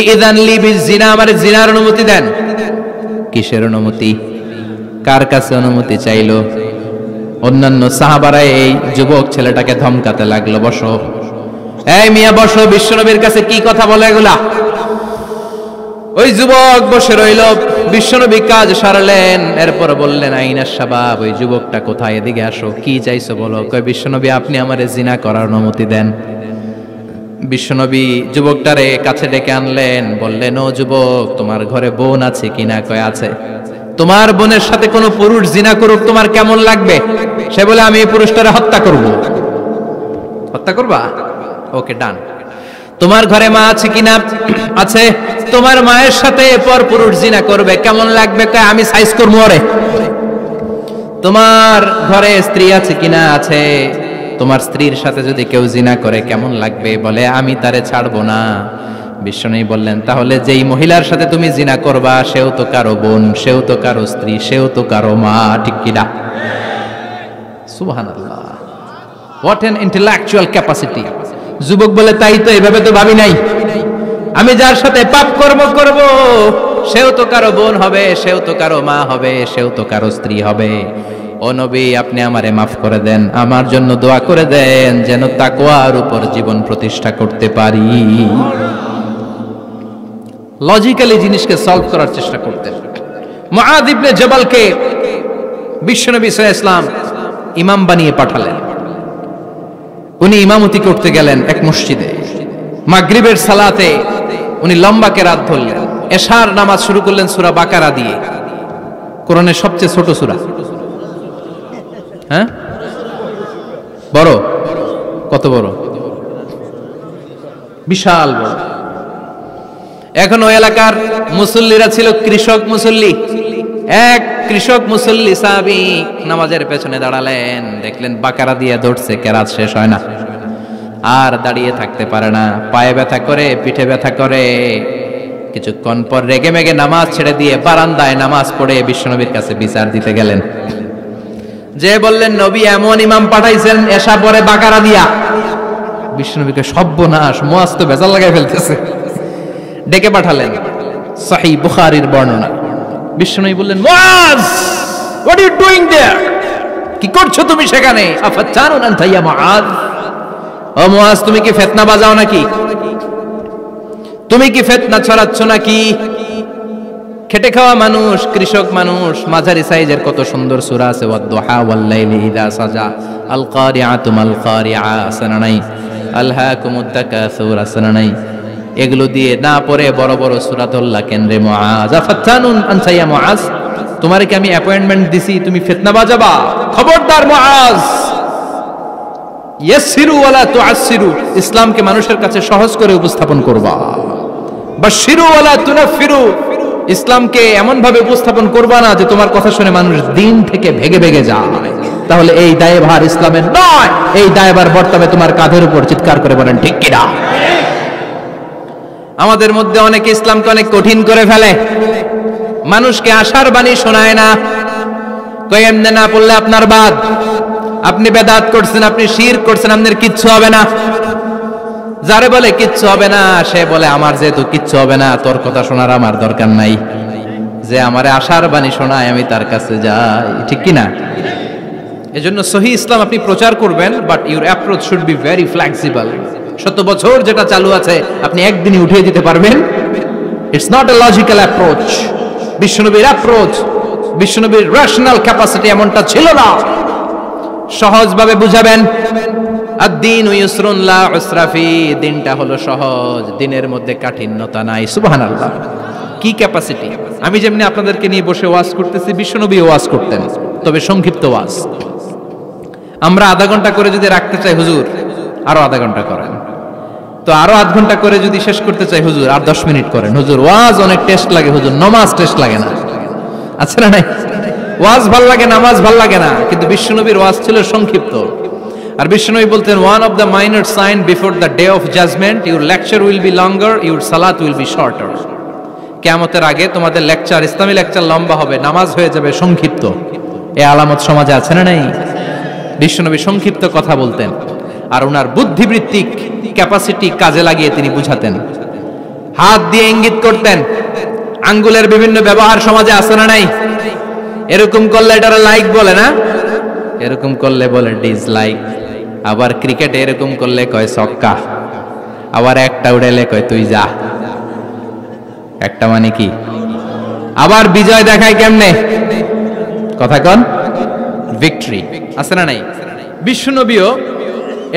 S1: ইযান লি বিজিনা, আমারে জিনার অনুমতি দেন।
S2: কিসের অনুমতি? কার কাছে অনুমতি চাইলো? অন্যান্য সাহাবারা এই যুবক ছেলেটাকে ধমকাতে লাগলো, বসো,
S1: এই মিয়া বসো, বিশ্বনবীর কাছে কি কথা বলে এগুলা? ওই যুবক বসে রইল। বিশ্বনবী কাজ সারলেন, এরপর বললেন, আইনা শাবাব, ওই যুবকটা কোথায়, এদিকে আসো, কি চাইছো বলো। কয়, বিশ্বনবী আপনি আমারে জিনা করার অনুমতি দেন। বিশ্বনবী যুবকটারে কাছে ডেকে আনলেন, বললেন, ও যুবক, তোমার ঘরে বোন আছে কিনা? কয়, আছে। তোমার বোনের সাথে কোনো পুরুষ জিনা করুক, তোমার কেমন লাগবে? সে বলে, আমি এই পুরুষটারে হত্যা করব। হত্যা করবা? ওকে, ডান। তোমার ঘরে মা আছে কিনা? আছে। তোমার মায়ের সাথে পর পুরুষ জিনা করবে, কেমন লাগবে? কয়, আমি সাইজ করবো ওরে। তোমার ঘরে স্ত্রী আছে কিনা? আছে। তোমার স্ত্রীর সাথে যদি কেউ জিনা করে কেমন লাগবে? বলে, আমি তারে ছাড়বো না। বিশ্বনবী বললেন, তাহলে যেই মহিলার সাথে তুমি জিনা করবা সেও তো কারো বোন, সেও তো কারো স্ত্রী, সেও তো কারো মা, ঠিক কিনা? সুবহানাল্লাহ, হোয়াট অ্যান ইন্টেলেকচুয়াল ক্যাপাসিটি। যুবক বলে, তাই তো, এভাবে তো ভাবি নাই। আমি যার সাথে পাপ কর্ম করব সেও তো কারো বোন হবে, সেও তো কারো মা হবে, সেও তো কারো স্ত্রী হবে। ও নবী, আপনি আমারে মাফ করে দেন, আমার জন্য দোয়া করে দেন যেন তাকওয়ার উপর জীবন প্রতিষ্ঠা করতে পারি। লজিক্যালি জিনিসকে সলভ করার চেষ্টা করতেন। মুআয ইবনে জবালকে বিশ্বনবী সাল্লাল্লাহু আলাইহি ওয়াসাল্লাম ইমাম বানিয়ে পাঠালেন। উনি ইমামতি করতে গেলেন এক মসজিদে। মাগরিবের সালাতে উনি লম্বা কেরাত ধরলেন। এশার নামাজ শুরু করলেন সূরা বাকারা দিয়ে, কোরআনের সবচেয়ে ছোট সূরা। হ্যাঁ, বড়? কত বড়? বিশাল বড়। এখন ওই এলাকার মুসল্লিরা ছিল কৃষক মুসল্লি। এক কৃষক মুসল্লি সাহাবী নামাজের পেছনে দাঁড়ালেন, দেখলেন বাকারা দিয়ে দৌড়ছে, কেরাত শেষ হয় না, আর দাঁড়িয়ে থাকতে পারে না, পায়ে ব্যথা করে, পিঠে ব্যথা করে। কিছুক্ষণ পর রেগে মেগে নামাজ ছেড়ে দিয়ে বারান্দায় নামাজ পড়ে বিশ্বনবীর কাছে বিচার দিতে গেলেন। যে বললেন, নবী এমন ইমাম পাঠাইছেন এশা পরে বাকারা দিয়া। বিশ্বনবীকে সর্বনাশ, মুআয তো ভেজাল লাগাই ফেলতেছে। ডেকে পাঠালেন, সহিহ বুখারীর বর্ণনা। বিশ্বনবী বললেন, মুআয, হোয়াট আর ইউ ডুইং দেয়ার? কি করছো তুমি সেখানে? আফাতানুন আনতা ইয়া মুআয, ও মুআয, তুমি কি ফিতনা বাজাও নাকি? তুমি কি ফিতনা ছড়াচ্ছ নাকি? খেটে খাওয়া মানুষ, কৃষক মানুষ, মাঝারি সাইজের কত সুন্দর সূরা আছে, ওয়াদ-দুহা ওয়াল-লাইলি ইযা সাজা, আল কারিআতু মাল কারিআ, সানানাই, আলহাকুমুত তাকাসুর, সানানাই। এগুলো দিয়ে না পড়ে বড় বড় সূরা ধরলা কেন্দ্রে মুআয। আফাতানুন আনতা ইয়া মুআয, তোমারে কি আমি অ্যাপয়েন্টমেন্ট দিছি তুমি ফিতনা বাজাবা? খবরদার মুআয, ইয়াসসিরু ওয়ালা তুআসসিরু, ইসলামকে মানুষের কাছে সহজ করে উপস্থাপন করবা। বাশশিরু ওয়ালা তুনাফিরু, ইসলামকে এমন ভাবে উপস্থাপন করবা না যে তোমার কথা শুনে মানুষ দিন থেকে ভেগে ভেগে যায়। তাহলে এই দায়ভার ইসলামের নয়, এই দায়ভার বর্তাবে তোমার কাঁধের উপর। চিৎকার করে বলেন ঠিক কিনা? আমাদের মধ্যে অনেকে ইসলামকে অনেক কঠিন করে ফেলে, মানুষকে আশার বাণী শোনায় না। কই এমনে না পড়লে আপনার বাদ, আপনি বেদাত করছেন, আপনি শিরক করছেন, আপনার কিচ্ছু হবে না। যারে বলে কিচ্ছু হবে না, সে বলে আমার যেহেতু কিচ্ছু হবে না, তোর কথা শোনার আমার দরকার নাই। যে আমারে আশার বাণী শোনায় আমি তার কাছে যাই, ঠিক কি না? এজন্য সহিহ ইসলাম আপনি প্রচার করবেন, but your approach should be very flexible. 70 বছর যেটা চালু আছে আপনি একদিনই উঠিয়ে দিতে পারবেন? It's not a logical approach. বিশ্বনবীর অ্যাপ্রোচ, বিশ্বনবীর রেশনাল ক্যাপাসিটি এমনটা ছিল না। সহজভাবে বুঝাবেন। আদ-দীন ইউসরুন লা উসরা ফি, দিনটা হলো সহজ, দিনের মধ্যে কাঠিন্যতা নাই। সুবহানাল্লাহ, কি ক্যাপাসিটি! আমি যেমনি আপনাদেরকে নিয়ে বসে ওয়াজ করতেছি, বিশ্বনবী ওয়াজ করতেন, তবে সংক্ষিপ্ত ওয়াজ। আমরা আধা ঘন্টা করে যদি রাখতে চাই, হুজুর আরো আধা ঘন্টা করেন। তো আরো আধ ঘন্টা করে যদি শেষ করতে চাই হুজুর আর 10 মিনিট করেন। হুজুর ওয়াজ অনেক টেস্ট লাগে, হুজুর নামাজ টেস্ট লাগে না। আছে না নাই? ওয়াজ ভাল লাগে, নামাজ ভাল লাগে না, কিন্তু বিশ্বনবীর ওয়াজ ছিল সংক্ষিপ্ত। আর বিশ্বনবী বলতেন, one of the minor sign before the day of judgment, your lecture will be longer, your সালাত উইল বি শর্টার। কিয়ামতের আগে তোমাদের লেকচার, ইসলামী লেকচার লম্বা হবে, নামাজ হয়ে যাবে সংক্ষিপ্ত। এই আলামত সমাজে আছে না নাই? বিশ্বনবী সংক্ষিপ্ত কথা বলতেন, আর ওনার বুদ্ধিবৃত্তিক ক্যাপাসিটি কাজে লাগিয়ে তিনি বুঝাতেন। হাত দিয়ে ইঙ্গিত করতেন, আঙ্গুলের বিভিন্ন ব্যবহার সমাজে আছে না নাই? এরকম করলে এটারা লাইক বলে না, এরকম করলে বলে ডিসলাইক। আবার ক্রিকেটে এরকম করলে কয় ছক্কা, আবার একটা উড়াইলে কয় তুই যা। একটা মানে কি? আবার বিজয় দেখায় কেমনে? কথা কন, ভিক্টরি। আছে না নাই? বিশ্বনবীও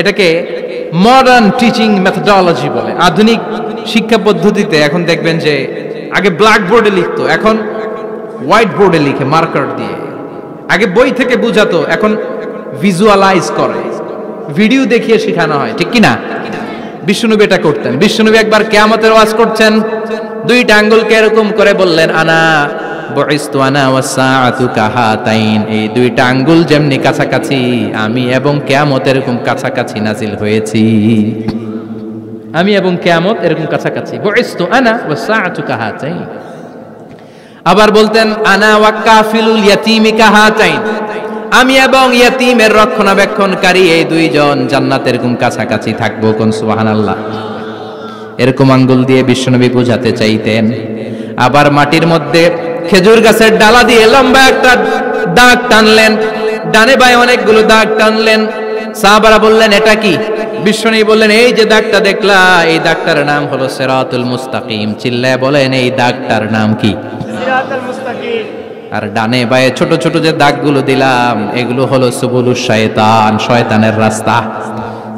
S1: এটাকে মডার্ন টিচিং মেথডোলজি বলে। আধুনিক শিক্ষা পদ্ধতিতে এখন দেখবেন যে আগে ব্ল্যাক বোর্ডে লিখতো, এখন হোয়াইট বোর্ডে লিখে মার্কার দিয়ে। আগে বই থেকে বুঝাতো, এখন ভিজুয়ালাইজ করে, ভিডিও দেখিয়ে শেখানো হয়, ঠিক কি না? বিশ্বনবী এটা করতেন। বিশ্বনবী একবার কিয়ামতের ওয়াজ করছেন, দুইটা আঙ্গুলকে এরকম করে বললেন, আনা বুইসতু আনা ওয়াসসাআতু কাহাতাইন। এই দুইটা আঙ্গুল যেমনি কাছাকাছি, আমি এবং কিয়ামত এরকম কাছাকাছি নাজিল হয়েছি। আমি এবং কিয়ামত এরকম কাছাকাছি। বুইসতু আনা ওয়াসসাআতু কাহাতাইন। আবার বলতেন, আনা ওয়া কাফিলুল ইয়াতীমি কাহাতাইন। আমি এবং ইয়াতীমের রক্ষণাবেক্ষণকারী এই দুইজন জান্নাতে এরকম কাছাকাছি থাকবো। কোন সুবহানাল্লাহ। এরকম আঙ্গুল দিয়ে বিশ্বনবী বুঝাতে চাইতেন। আবার মাটির মধ্যে খেজুর গাছের ডালা দিয়ে লম্বা একটা দাগ টানলেন, ডানে বায়ে অনেকগুলো দাগ টানলেন। সাহাবারা বললেন, এটা কি? বিশ্বনবী বললেন, এই যে দাগটা দেখলা, এই দাগটার নাম হলো সিরাতুল মুস্তাকিম। চিল্লায় বলেন, এই দাগটার নাম কি? সিরাতুল মুস্তাকিম। আর ডানে বায়ে ছোট ছোট যে দাগগুলো দিলাম, এগুলো হলো সুবুলুশ শয়তান, শয়তানের রাস্তা।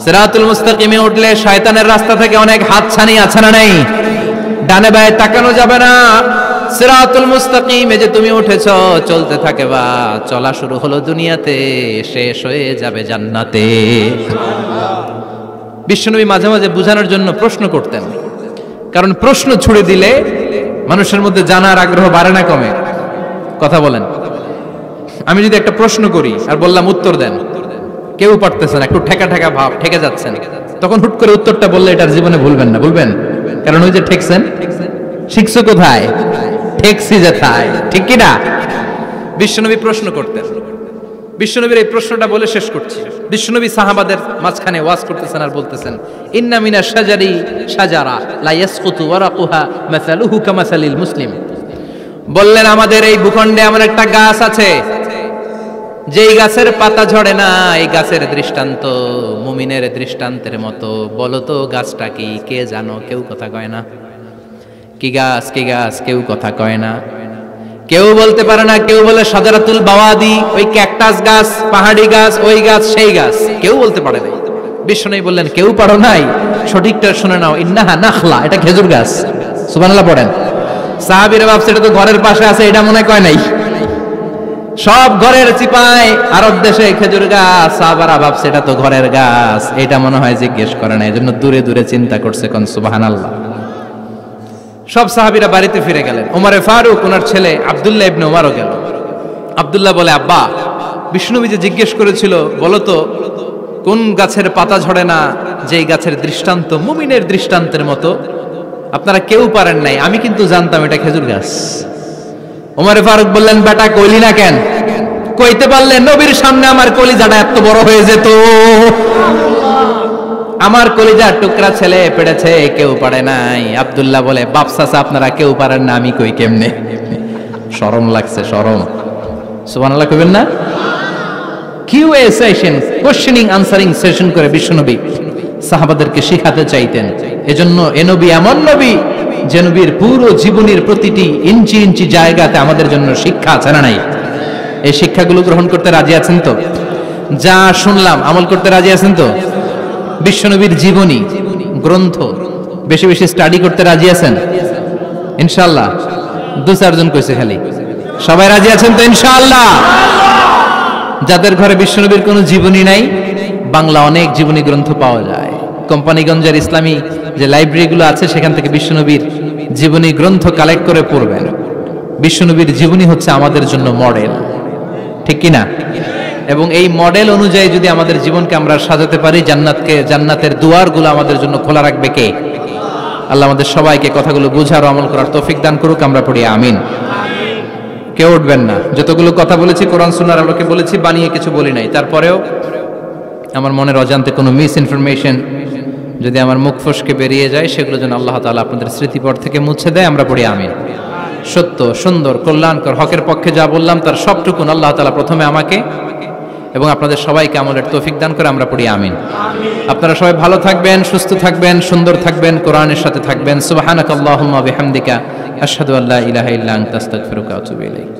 S1: সিরাতুল মুস্তাকিমে উঠলে শয়তানের রাস্তা থেকে অনেক হাতছানি আছে না নাই? ডানে বায়ে তাকানো যাবে না। সিরাতুল মুস্তাকিমে যে তুমি উঠেছো, চলতে থাকে বা চলা শুরু হলো দুনিয়াতে, শেষ হয়ে যাবে জান্নাতে। বিশ্বনবী মাঝে মাঝে বুঝানোর জন্য প্রশ্ন করতেন, কারণ প্রশ্ন ছুড়ে দিলে মানুষের মধ্যে জানার আগ্রহ বাড়ে না কমে? কথা বলেন। আমি যদি একটা প্রশ্ন করি আর বললাম উত্তর দেন, কেউ পারতেছেন, একটু ঠেকা ঠেকা ভাব, ঠেকে যাচ্ছেন, তখন হুট করে উত্তরটা বললে এটার জীবনে ভুলবেন না, বলবেন? কারণ ওই যে ঠেকছেন, শিখছো কোথায়? ঠেকছি যেথায়, ঠিক কি না? বিশ্বনবী প্রশ্ন করতেন। বিশ্বনবীর এই প্রশ্নটা বলে শেষ করছি। বিশ্বনবী সাহাবাদের মাঝখানে ওয়াজ করতেছেন আর বলতেছেন, ইন্না মিনাশ শাজারি শাজারা লা ইয়াসকুতু ওয়ারাকুহা মাসালুহু কামাসালিল মুসলিম। বললেন, আমাদের এই ভূখণ্ডে এমন একটা গাছ আছে, যেই গাছের পাতা ঝরে না। এই গাছের দৃষ্টান্ত মুমিনের দৃষ্টান্তের মতো। বলো তো গাছটা কি? কে জানো? কেউ কথা কয় না। কি গাছ? কি গাছ? কেউ কথা কয় না, কেউ বলতে পারে না। কেউ বলে শাজারাতুল বাওয়াদি, ওই ক্যাকটাস গাছ, পাহাড়ি গাছ, ওই গাছ, সেই গাছ, কেউ বলতে পারে নাই। বিশ্বনবী বললেন, কেউ পারো নাই? সঠিকটা শুনে নাও, ইন্নাহা নাখলা, এটা খেজুর গাছ। সুবহানাল্লাহ পড়েন। সাহাবীরা ভাবছে এটা তো ঘরের পাশে আছে, এটা মনে কয় নাই। সব ঘরের চিপায় আরব দেশে খেজুর গাছ, সাহাবারা ভাবছে এটা তো ঘরের গাছ, এটা মনে হয় জিজ্ঞেস করে না, এজন্য দূরে দূরে চিন্তা করছে। কোন সুবহানাল্লাহ। সব সাহাবীরা বাড়িতে ফিরে গেলেন। ওমরে ফারুক, ওনার ছেলে আব্দুল্লাহ ইবনে ওমরও গেল। আব্দুল্লাহ বলে, আব্বা, বিষ্ণুনবী যে জিজ্ঞেস করেছিল, বলো তো কোন গাছের পাতা ঝরে না, যেই গাছের দৃষ্টান্ত মুমিনের দৃষ্টান্তের মতো? আপনারা কেউ পারেন নাই, আমি কিন্তু জানতাম এটা খেজুর গাছ। ওমরে ফারুক বললেন, বেটা কইলি না কেন? কইতে পারলে নবীর সামনে আমার কলিজাটা এত বড় হয়ে যেত। আমার কলিজার টুকরা ছেলে পেড়েছে, কেউ পারে নাই। আব্দুল্লাহ বলে, বাপ চাচা আপনারা কেউ পারেন না, আমি কই কেমনে? শরম লাগছে, শরম। সুবহানাল্লাহ কইবেন না? QA session, questioning answering session করে বিশ্বনবী সাহাবাদেরকে শিখাতে চাইতেন। এজন্য এ নবী এমন নবী যে নবীর পুরো জীবনের প্রতিটি ইঞ্চি ইঞ্চি জায়গাতে আমাদের জন্য শিক্ষা আছে না নাই? এই শিক্ষাগুলো গ্রহণ করতে রাজি আছেন তো? যা শুনলাম আমল করতে রাজি আছেন তো? বিশ্বনবীর জীবনী গ্রন্থ বেশি বেশি স্টাডি করতে রাজি আছেন ইনশাআল্লাহ? 2-4 জন কইছে খালি। সবাই রাজি আছেন তো ইনশাআল্লাহ? যাদের ঘরে বিশ্বনবীর কোনো জীবনী নাই, বাংলা অনেক জীবনী গ্রন্থ পাওয়া যায়। কোম্পানিগঞ্জের ইসলামী যে লাইব্রেরিগুলো আছে সেখান থেকে বিশ্বনবীর জীবনী গ্রন্থ কালেক্ট করে পড়বেন। বিশ্বনবীর জীবনী হচ্ছে আমাদের জন্য মডেল, ঠিক কি না? এবং এই মডেল অনুযায়ী যদি আমাদের জীবনকে আমরা সাজাতে পারি, জান্নাতের দুয়ারগুলো আমাদের জন্য খোলা রাখবে কে? আল্লাহ আমাদের সবাইকে কথাগুলো বুঝার ও আমল করার তৌফিক দান করুক। আমরা পড়ি আমিন। কেউ উঠবেন না। যতগুলো কথা বলেছি কোরআন সুন্নাহর আলোকে বলেছি, বানিয়ে কিছু বলি নাই। তারপরেও আমার মনের অজান্তে কোনো মিস ইনফরমেশন যদি আমার মুখ ফসকে বেরিয়ে যায়, সেগুলো যেন আল্লাহ তাআলা আপনাদের স্মৃতিপট থেকে মুছে দেয়। আমরা পড়ি আমিন। সত্য, সুন্দর, কল্যাণকর, হকের পক্ষে যা বললাম তার সবটুকুন আল্লাহ তাআলা প্রথমে আমাকে এবং আপনাদের সবাইকে আমলের তৌফিক দান করে। আমরা পড়ি আমিন। আপনারা সবাই ভালো থাকবেন, সুস্থ থাকবেন, সুন্দর থাকবেন, কোরআনের সাথে থাকবেন। সুবহানাকাল্লাহুম্মা বিহামদিকা আশহাদু আল্লা ইলাহা ইল্লা আনতা আস্তাগফিরুকা ওয়া আতুবু ইলাইক।